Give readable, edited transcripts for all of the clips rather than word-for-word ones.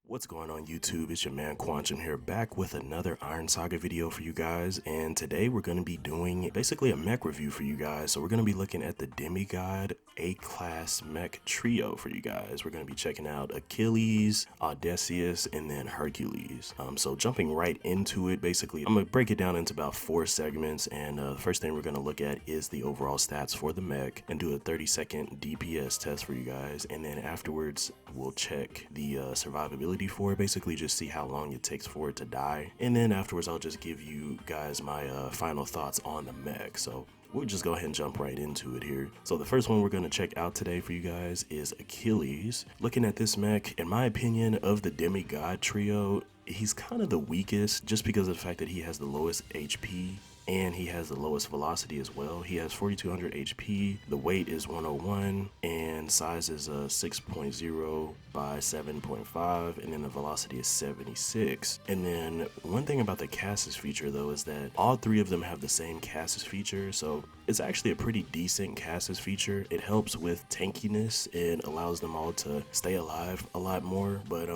What's going on YouTube? It's your man Quantum here, back with another Iron Saga video for you guys, and today we're going to be doing basically a mech review for you guys. So we're going to be looking at the Demigod A-class mech trio for you guys. We're going to be checking out Achilles, Odysseus, and then Hercules. So jumping right into it, basically I'm going to break it down into about 4 segments, and the first thing we're going to look at is the overall stats for the mech and do a 30-second DPS test for you guys, and then afterwards we'll check the survivability for it, basically just see how long it takes for it to die, and then afterwards I'll just give you guys my final thoughts on the mech. So we'll just go ahead and jump right into it here. So the first one we're going to check out today for you guys is Achilles. Looking at this mech, in my opinion, of the Demigod trio, he's kind of the weakest just because of the fact that he has the lowest HP and he has the lowest velocity as well. He has 4200 HP, the weight is 101, and size is 6.0 by 7.5, and then the velocity is 76. And then one thing about the Cassis feature though is that all 3 of them have the same Cassis feature, so it's actually a pretty decent Cassis feature. It helps with tankiness and allows them all to stay alive a lot more, but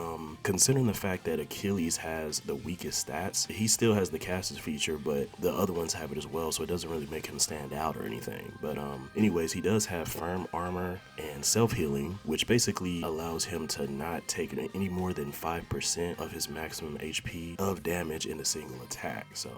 considering the fact that Achilles has the weakest stats, he still has the Cassis feature, but the other ones have it as well, so it doesn't really make him stand out or anything. But anyways, he does have firm armor and self-healing, which basically allows him to not take any more than 5% of his maximum HP of damage in a single attack, so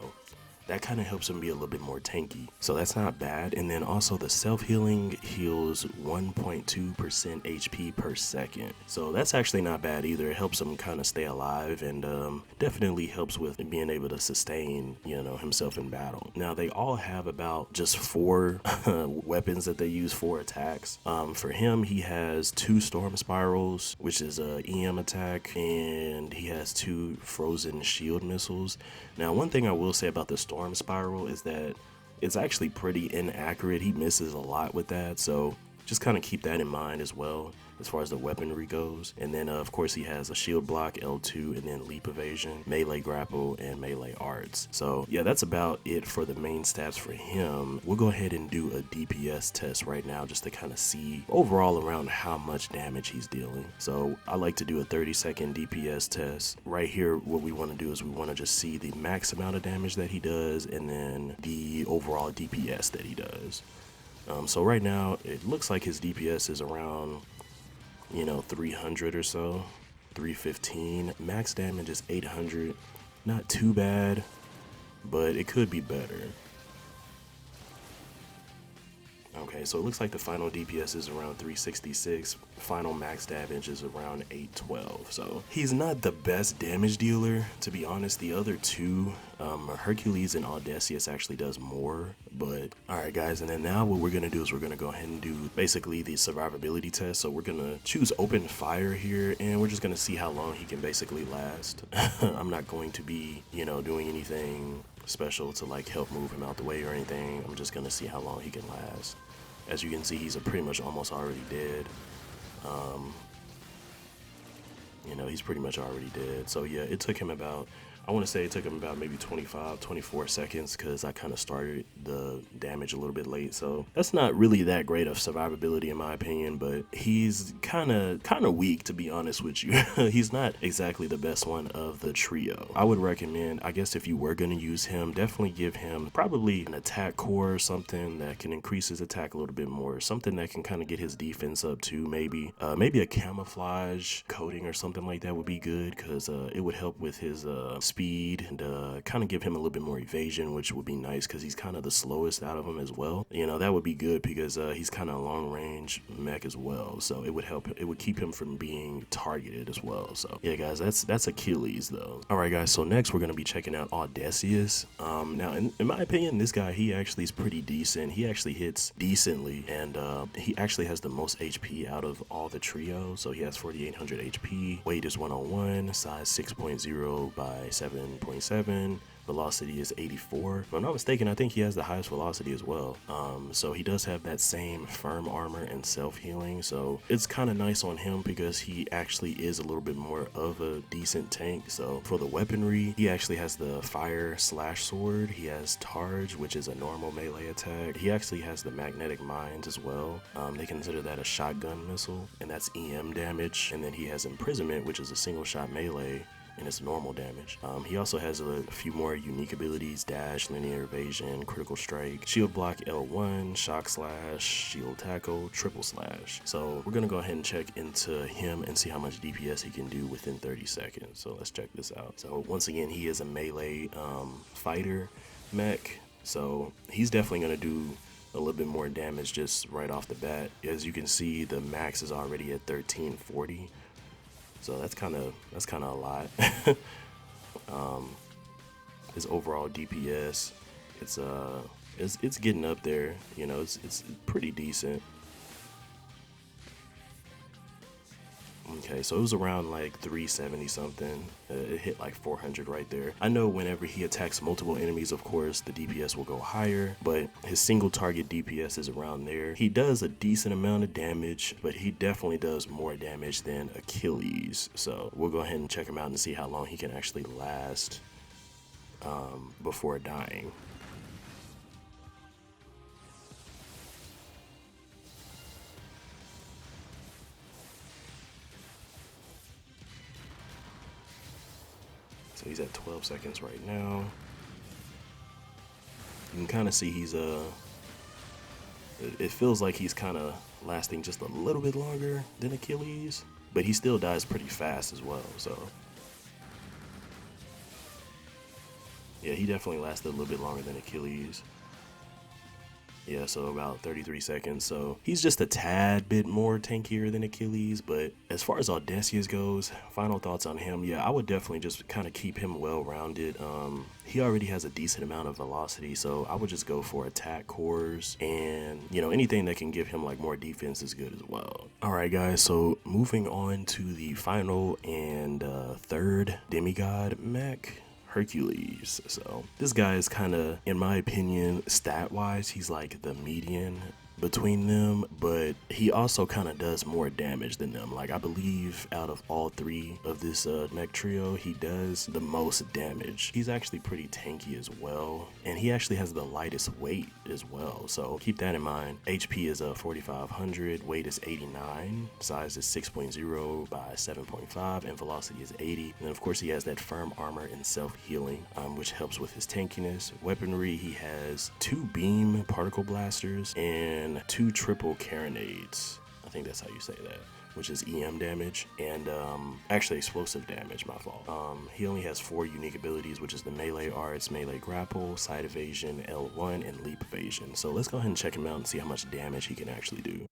that kind of helps him be a little bit more tanky, so that's not bad. And then also the self-healing heals 1.2% HP per second, so that's actually not bad either. It helps him kind of stay alive and definitely helps with being able to sustain, you know, himself in battle. Now they all have about just 4 weapons that they use for attacks. For him, he has 2 storm spirals, which is a EM attack, and he has 2 frozen shield missiles. Now one thing I will say about the storm spiral is that it's actually pretty inaccurate. He misses a lot with that, so just kind of keep that in mind as well as far as the weaponry goes. And then of course he has a shield block, L2, and then leap evasion, melee grapple, and melee arts. So yeah, that's about it for the main stats for him. We'll go ahead and do a DPS test right now just to kind of see overall around how much damage he's dealing. So I like to do a 30-second DPS test. Right here, what we want to do is we want to just see the max amount of damage that he does and then the overall DPS that he does. So right now it looks like his DPS is around, you know, 300 or so, 315. Max damage is 800. Not too bad, but it could be better. Okay, so it looks like the final DPS is around 366. Final max damage is around 812. So he's not the best damage dealer, to be honest. The other 2, Hercules and Odysseus, actually does more. But alright guys, and then now what we're gonna do is we're gonna go ahead and do basically the survivability test. So we're gonna choose open fire here, and we're just gonna see how long he can basically last. I'm not going to be, you know, doing anything special to like help move him out the way or anything. I'm just gonna see how long he can last. As you can see, he's pretty much almost already dead. You know, he's pretty much already dead. So yeah, it took him about, I want to say it took him about maybe 25, 24 seconds because I kind of started the damage a little bit late. So that's not really that great of survivability in my opinion, but he's kind of weak, to be honest with you. He's not exactly the best one of the trio. I would recommend, I guess if you were going to use him, definitely give him probably an attack core or something that can increase his attack a little bit more. Something that can kind of get his defense up too, maybe. Maybe a camouflage coating or something like that would be good because it would help with his speed and kind of give him a little bit more evasion, which would be nice because he's kind of the slowest out of them as well. You know, that would be good because he's kind of a long range mech as well, so it would help, it would keep him from being targeted as well. So yeah guys, that's Achilles though. Alright guys, so next we're going to be checking out Odysseus. Now in my opinion, this guy, he actually is pretty decent. He actually hits decently, and he actually has the most HP out of all the trio. So he has 4800 HP, weight is 101, size 6.0 by 7 87.7. Velocity is 84. If I'm not mistaken, I think he has the highest velocity as well. So he does have that same firm armor and self-healing. So it's kind of nice on him because he actually is a little bit more of a decent tank. So for the weaponry, he actually has the fire slash sword. He has Targe, which is a normal melee attack. He actually has the magnetic mines as well. They consider that a shotgun missile, and that's EM damage. And then he has imprisonment, which is a single shot melee, and it's normal damage. He also has a few more unique abilities: dash, linear evasion, critical strike, shield block L1, shock slash, shield tackle, triple slash. So we're gonna go ahead and check into him and see how much DPS he can do within 30 seconds. So let's check this out. So once again, he is a melee fighter mech, so he's definitely gonna do a little bit more damage just right off the bat. As you can see, the max is already at 1340. So that's kind of a lot. His overall DPS, it's getting up there. You know, it's pretty decent. Okay, so it was around like 370 something. It hit like 400 right there. I know whenever he attacks multiple enemies, of course, the DPS will go higher, but his single target DPS is around there. He does a decent amount of damage, but he definitely does more damage than Achilles. So we'll go ahead and check him out and see how long he can actually last before dying. So he's at 12 seconds right now. You can kind of see he's it feels like he's kind of lasting just a little bit longer than Achilles, but he still dies pretty fast as well. So yeah, he definitely lasted a little bit longer than Achilles. Yeah, so about 33 seconds. So he's just a tad bit more tankier than Achilles. But as far as Odysseus goes, final thoughts on him. Yeah, I would definitely just kind of keep him well-rounded. He already has a decent amount of velocity, so I would just go for attack cores, and you know, anything that can give him like more defense is good as well. All right, guys, so moving on to the final and third demigod mech, Hercules. So this guy is kind of, in my opinion, stat wise, he's like the median between them, but he also kind of does more damage than them. Like, I believe out of all three of this mech trio, he does the most damage. He's actually pretty tanky as well, and he actually has the lightest weight as well, so keep that in mind. HP is 4500, weight is 89, size is 6.0 by 7.5, and velocity is 80. And then of course he has that firm armor and self-healing, which helps with his tankiness. Weaponry, he has 2 beam particle blasters and 2 triple carronades. I think that's how you say that, which is EM damage, and actually explosive damage, my fault. He only has 4 unique abilities, which is the melee arts, melee grapple, side evasion, L1, and leap evasion. So let's go ahead and check him out and see how much damage he can actually do.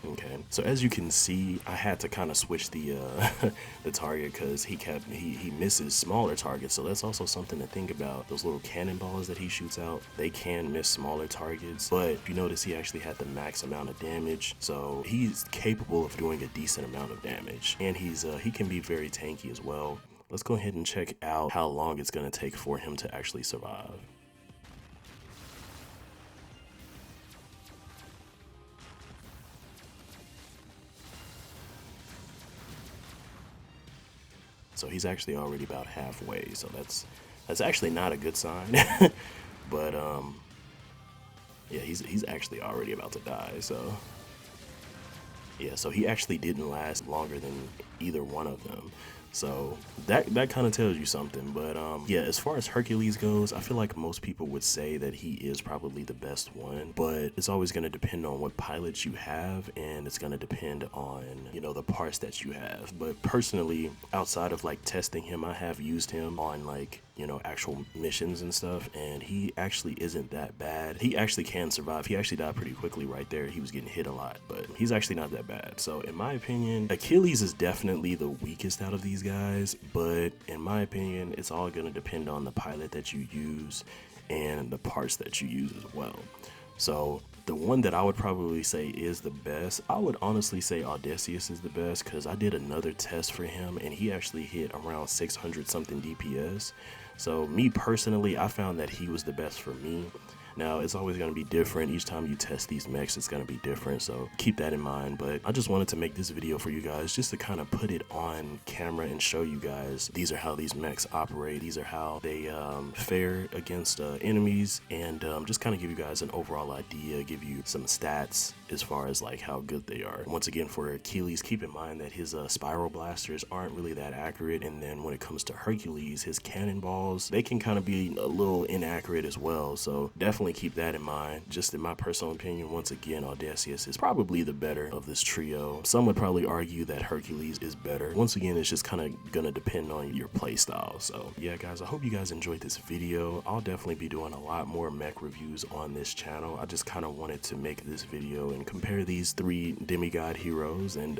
Okay, so as you can see, I had to kind of switch the the target because he misses smaller targets. So that's also something to think about. Those little cannonballs that he shoots out, they can miss smaller targets. But if you notice, he actually had the max amount of damage, so he's capable of doing a decent amount of damage, and he can be very tanky as well. Let's go ahead and check out how long it's going to take for him to actually survive. So he's actually already about halfway, so that's actually not a good sign. But yeah, he's actually already about to die. So yeah, so he actually didn't last longer than either one of them. So that kind of tells you something. But yeah, as far as Hercules goes, I feel like most people would say that he is probably the best one, but it's always going to depend on what pilots you have, and it's going to depend on, you know, the parts that you have. But personally, outside of like testing him, I have used him on like, you know, actual missions and stuff, and he actually isn't that bad. He actually can survive. He actually died pretty quickly right there. He was getting hit a lot, but he's actually not that bad. So in my opinion, Achilles is definitely the weakest out of these guys, but in my opinion, it's all going to depend on the pilot that you use and the parts that you use as well. So the one that I would probably say is the best, I would honestly say Odysseus is the best, because I did another test for him and he actually hit around 600 something DPS. So me personally, I found that he was the best for me. Now, it's always going to be different. Each time you test these mechs, it's going to be different, so keep that in mind. But I just wanted to make this video for you guys just to kind of put it on camera and show you guys these are how these mechs operate. These are how they fare against enemies, and just kind of give you guys an overall idea, give you some stats as far as like how good they are. Once again, for Achilles, keep in mind that his spiral blasters aren't really that accurate, and then when it comes to Hercules, his cannonballs, they can kind of be a little inaccurate as well, so definitely keep that in mind. Just in my personal opinion, once again, Odysseus is probably the better of this trio. Some would probably argue that Hercules is better. Once again, it's just kind of gonna depend on your play style. So yeah, guys, I hope you guys enjoyed this video. I'll definitely be doing a lot more mech reviews on this channel. I just kind of wanted to make this video and compare these 3 demigod heroes and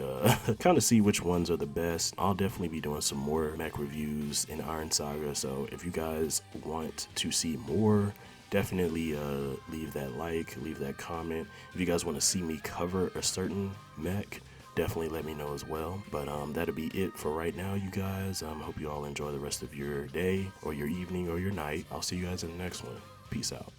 kind of see which ones are the best. I'll definitely be doing some more mech reviews in Iron Saga, so if you guys want to see more, definitely leave that like, leave that comment. If you guys want to see me cover a certain mech, definitely let me know as well. But that'll be it for right now, you guys. Hope you all enjoy the rest of your day or your evening or your night. I'll see you guys in the next one. Peace out.